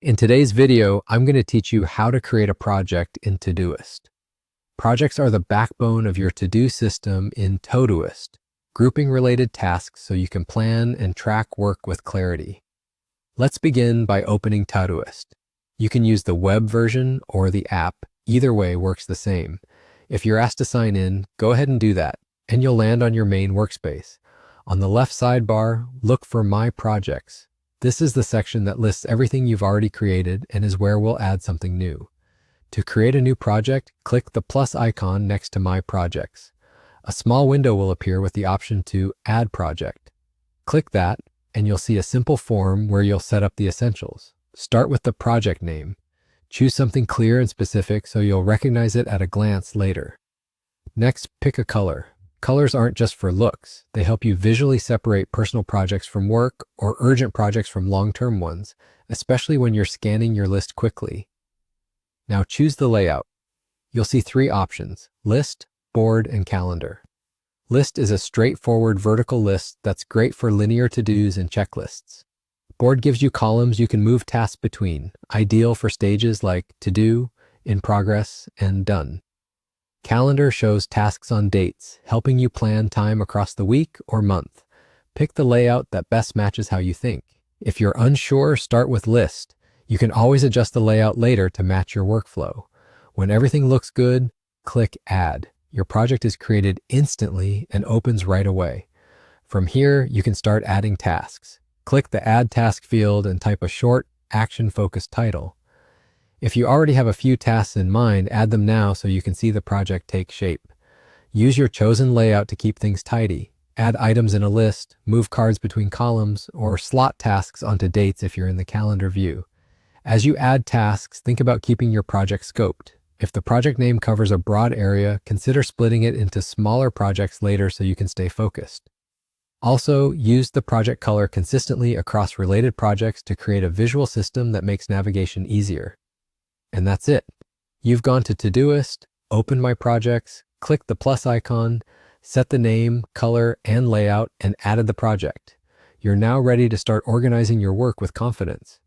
In today's video, I'm going to teach you how to create a project in Todoist. Projects are the backbone of your to-do system in Todoist, grouping related tasks so you can plan and track work with clarity. Let's begin by opening Todoist. You can use the web version or the app. Either way works the same. If you're asked to sign in, go ahead and do that, and you'll land on your main workspace. On the left sidebar, look for My Projects. This is the section that lists everything you've already created and is where we'll add something new. To create a new project, click the plus icon next to My Projects. A small window will appear with the option to Add Project. Click that, and you'll see a simple form where you'll set up the essentials. Start with the project name. Choose something clear and specific so you'll recognize it at a glance later. Next, pick a color. Colors aren't just for looks. They help you visually separate personal projects from work or urgent projects from long-term ones, especially when you're scanning your list quickly. Now choose the layout. You'll see three options: List, Board, and Calendar. List is a straightforward vertical list that's great for linear to-dos and checklists. Board gives you columns you can move tasks between, ideal for stages like To Do, In Progress, and Done. Calendar shows tasks on dates, helping you plan time across the week or month. Pick the layout that best matches how you think. If you're unsure, start with List. You can always adjust the layout later to match your workflow. When everything looks good, click Add. Your project is created instantly and opens right away. From here, you can start adding tasks. Click the Add Task field and type a short, action-focused title. If you already have a few tasks in mind, add them now so you can see the project take shape. Use your chosen layout to keep things tidy. Add items in a list, move cards between columns, or slot tasks onto dates if you're in the calendar view. As you add tasks, think about keeping your project scoped. If the project name covers a broad area, consider splitting it into smaller projects later so you can stay focused. Also, use the project color consistently across related projects to create a visual system that makes navigation easier. And that's it. You've gone to Todoist, opened My Projects, clicked the plus icon, set the name, color, and layout, and added the project. You're now ready to start organizing your work with confidence.